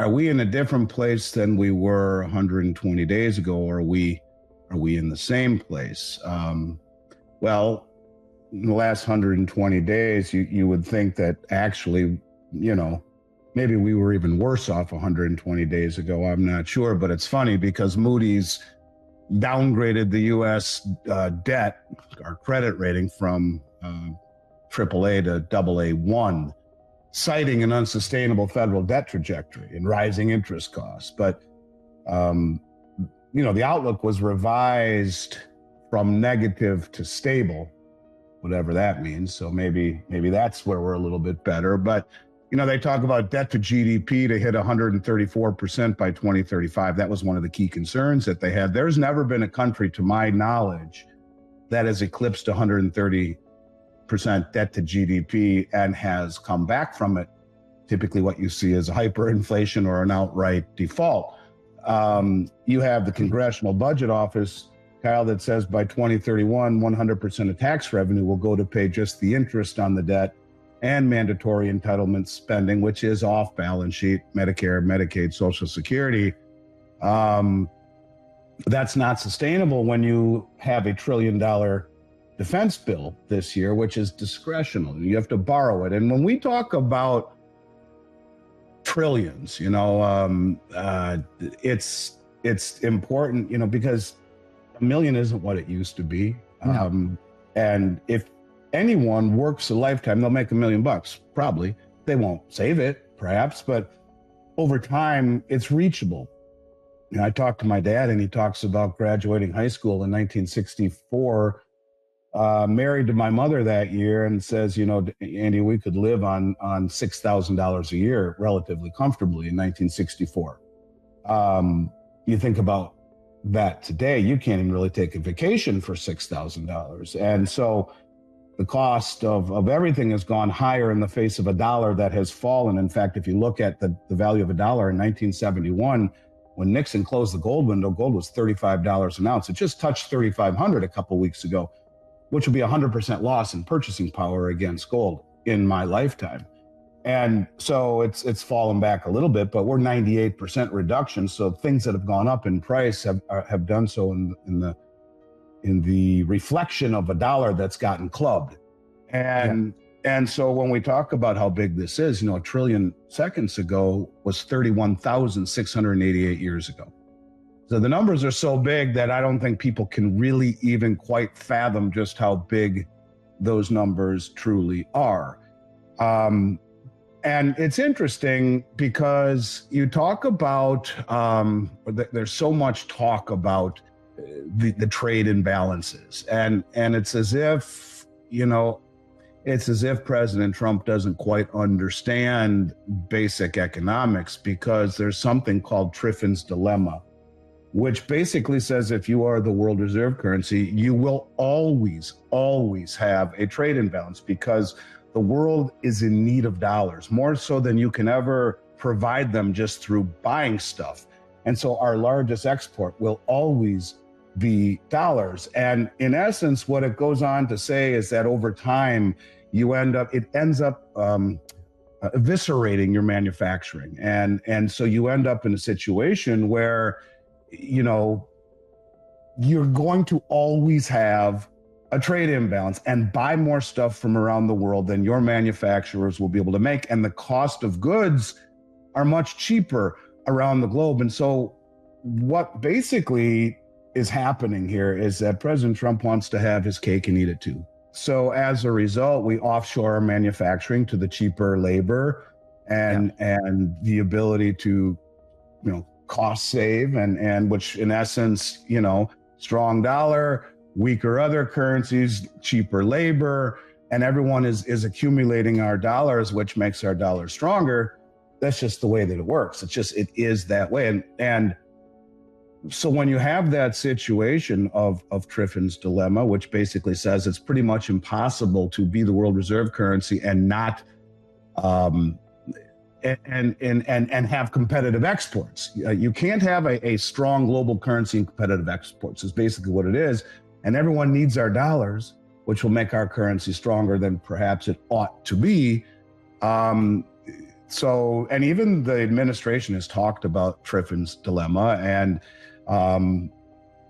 are we in a different place than we were 120 days ago, or are we in the same place? Well, in the last 120 days, you would think that actually, maybe we were even worse off 120 days ago. I'm not sure, but it's funny because Moody's downgraded the U.S. Debt, our credit rating, from AAA to AA1, citing an unsustainable federal debt trajectory and rising interest costs. But, the outlook was revised from negative to stable, whatever that means. So maybe that's where we're a little bit better. But, they talk about debt to GDP to hit 134% by 2035. That was one of the key concerns that they had. There's never been a country, to my knowledge, that has eclipsed 130% debt to GDP and has come back from it. Typically what you see is a hyperinflation or an outright default. You have the Congressional Budget Office, Kyle, that says by 2031, 100% of tax revenue will go to pay just the interest on the debt and mandatory entitlement spending, which is off balance sheet, Medicare, Medicaid, Social Security. That's not sustainable when you have $1 trillion defense bill this year, which is discretional. You have to borrow it. And when we talk about trillions, it's important, because $1 million isn't what it used to be. No. And if anyone works a lifetime, they'll make $1 million, probably. They won't save it, perhaps, but over time, it's reachable. I talked to my dad, and he talks about graduating high school in 1964, married to my mother that year, and says, Andy, we could live on $6,000 a year relatively comfortably in 1964. You think about that today, you can't even really take a vacation for $6,000. And so the cost of everything has gone higher in the face of a dollar that has fallen. In fact, if you look at the value of a dollar in 1971, when Nixon closed the gold window, gold was $35 an ounce. It just touched 3,500 a couple of weeks ago, which would be 100% loss in purchasing power against gold in my lifetime. And so it's fallen back a little bit, but we're 98% reduction. So things that have gone up in price have done so in the reflection of a dollar that's gotten clubbed. And so when we talk about how big this is, $1 trillion seconds ago was 31,688 years ago. So the numbers are so big that I don't think people can really even quite fathom just how big those numbers truly are. And it's interesting because you talk about, there's so much talk about the trade imbalances. And it's as if, President Trump doesn't quite understand basic economics, because there's something called Triffin's dilemma, which basically says if you are the world reserve currency, you will always have a trade imbalance, because the world is in need of dollars, more so than you can ever provide them just through buying stuff. And so our largest export will always be dollars. And in essence, what it goes on to say is that over time, it ends up eviscerating your manufacturing. And so you end up in a situation where, you're going to always have a trade imbalance and buy more stuff from around the world than your manufacturers will be able to make. And the cost of goods are much cheaper around the globe. And so what basically is happening here is that President Trump wants to have his cake and eat it too. So as a result, we offshore our manufacturing to the cheaper labor and the ability to, cost save and which in essence, strong dollar, weaker other currencies, cheaper labor, and everyone is accumulating our dollars, which makes our dollar stronger. That's just the way that it works. It is that way. And so when you have that situation of Triffin's dilemma, which basically says it's pretty much impossible to be the world reserve currency and not and have competitive exports. You can't have a strong global currency and competitive exports is basically what it is. And everyone needs our dollars, which will make our currency stronger than perhaps it ought to be. So, and even the administration has talked about Triffin's dilemma and,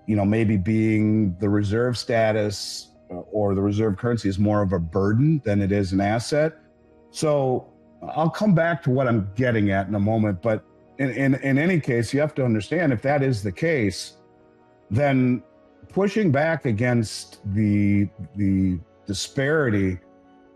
maybe being the reserve status or the reserve currency is more of a burden than it is an asset. So I'll come back to what I'm getting at in a moment, but in any case, you have to understand if that is the case, then pushing back against the disparity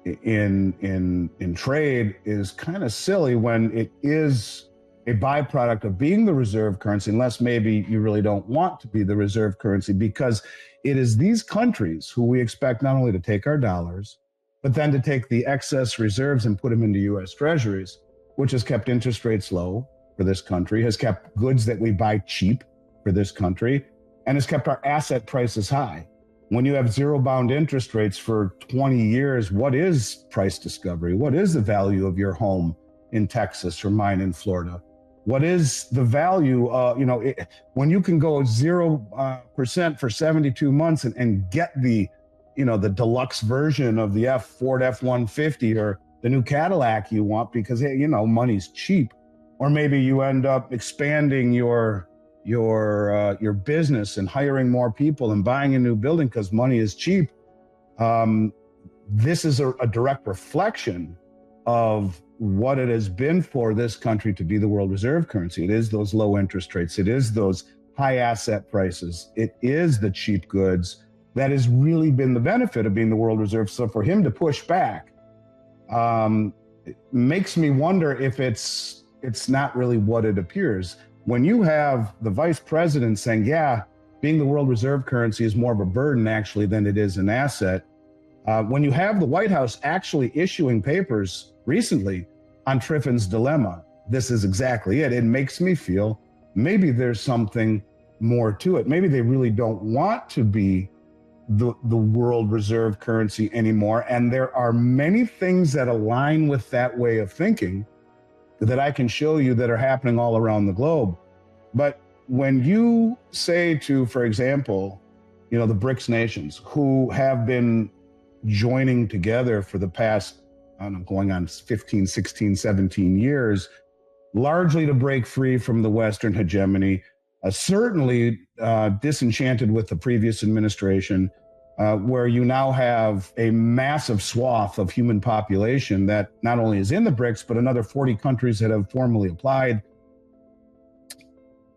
in trade is kind of silly when it is a byproduct of being the reserve currency, unless maybe you really don't want to be the reserve currency, because it is these countries who we expect not only to take our dollars, but then to take the excess reserves and put them into U.S. treasuries, which has kept interest rates low for this country, has kept goods that we buy cheap for this country, and has kept our asset prices high. When you have zero bound interest rates for 20 years, what is price discovery? What is the value of your home in Texas or mine in Florida? What is the value, when you can go 0% for 72 months and get the deluxe version of the Ford F-150 or the new Cadillac you want because, hey, money's cheap. Or maybe you end up expanding your business and hiring more people and buying a new building because money is cheap. This is a direct reflection of what it has been for this country to be the world reserve currency. It is those low interest rates. It is those high asset prices. It is the cheap goods that has really been the benefit of being the world reserve. So for him to push back it makes me wonder if it's not really what it appears. When you have the vice president saying, yeah, being the world reserve currency is more of a burden actually than it is an asset. When you have the White House actually issuing papers recently on Triffin's dilemma, this is exactly it. It makes me feel maybe there's something more to it. Maybe they really don't want to be the world reserve currency anymore. And there are many things that align with that way of thinking that I can show you that are happening all around the globe. But when you say to, for example, the BRICS nations who have been joining together for the past, going on 15, 16, 17 years, largely to break free from the Western hegemony, certainly disenchanted with the previous administration, where you now have a massive swath of human population that not only is in the BRICS, but another 40 countries that have formally applied.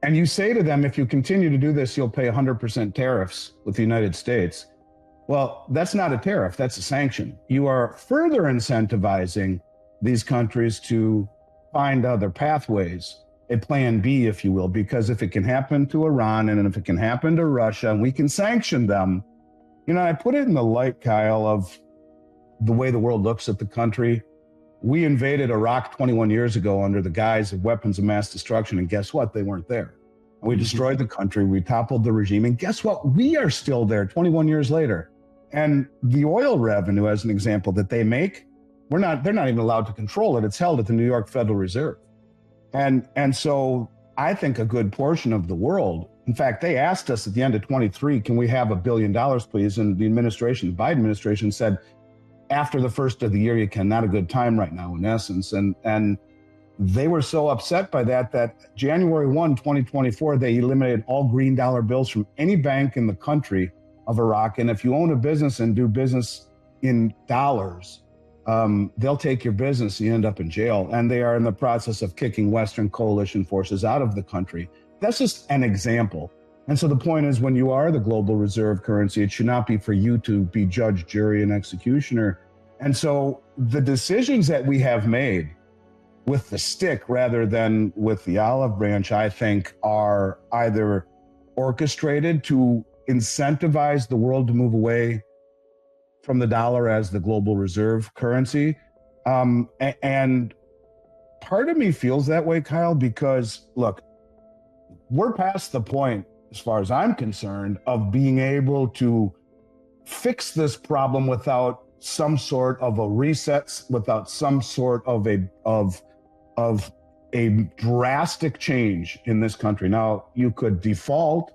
And you say to them, if you continue to do this, you'll pay 100% tariffs with the United States. Well, that's not a tariff, that's a sanction. You are further incentivizing these countries to find other pathways, a plan B, if you will, because if it can happen to Iran and if it can happen to Russia, and we can sanction them, I put it in the light, Kyle, of the way the world looks at the country. We invaded Iraq 21 years ago under the guise of weapons of mass destruction, and guess what? They weren't there. We destroyed the country, we toppled the regime, and guess what? We are still there 21 years later. And the oil revenue, as an example, that they make, they're not even allowed to control it. It's held at the New York Federal Reserve. And so I think a good portion of the world, in fact, they asked us at the end of 23, can we have $1 billion, please? And the administration, the Biden administration said, after the first of the year, you can, not a good time right now, in essence. And they were so upset by that January 1, 2024, they eliminated all green dollar bills from any bank in the country of Iraq. And if you own a business and do business in dollars, they'll take your business, you end up in jail. And they are in the process of kicking Western coalition forces out of the country. That's just an example. And so the point is, when you are the global reserve currency, it should not be for you to be judge, jury, and executioner. And so the decisions that we have made with the stick rather than with the olive branch, I think, are either orchestrated to incentivize the world to move away from the dollar as the global reserve currency. And part of me feels that way, Kyle, because look, we're past the point, as far as I'm concerned, of being able to fix this problem without some sort of a reset, without some sort of a drastic change in this country. Now, you could default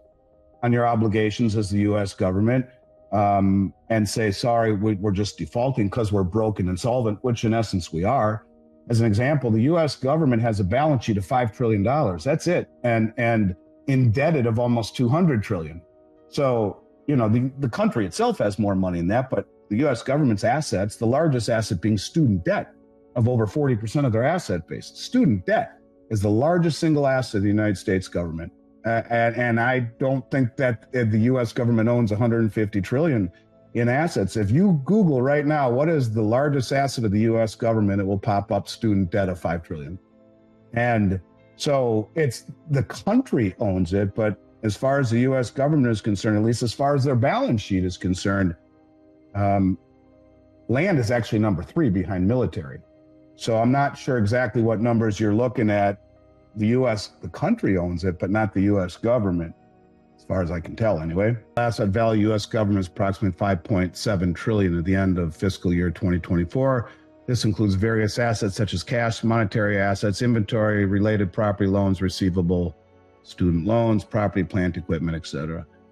on your obligations as the U.S. government and say, sorry, we're just defaulting because we're broke and insolvent, which in essence we are. As an example, the U.S. government has a balance sheet of $5 trillion. That's it. And indebted of almost 200 trillion. So, you know, the country itself has more money than that, but the U.S. government's assets, the largest asset being student debt of over 40% of their asset base. Student debt is the largest single asset of the United States government. And I don't think that the U.S. government owns 150 trillion in assets. If you Google right now, what is the largest asset of the U.S. government, it will pop up student debt of 5 trillion. And so it's the country owns it, but as far as the U.S. government is concerned, at least as far as their balance sheet is concerned, land is actually number 3 behind military. So I'm not sure exactly what numbers you're looking at. The U.S., the country owns it, but not the U.S. government, as far as I can tell anyway. Asset value U.S. government is approximately 5.7 trillion at the end of fiscal year 2024. This includes various assets such as cash, monetary assets, inventory, related property, loans, receivable, student loans, property, plant, equipment, etc.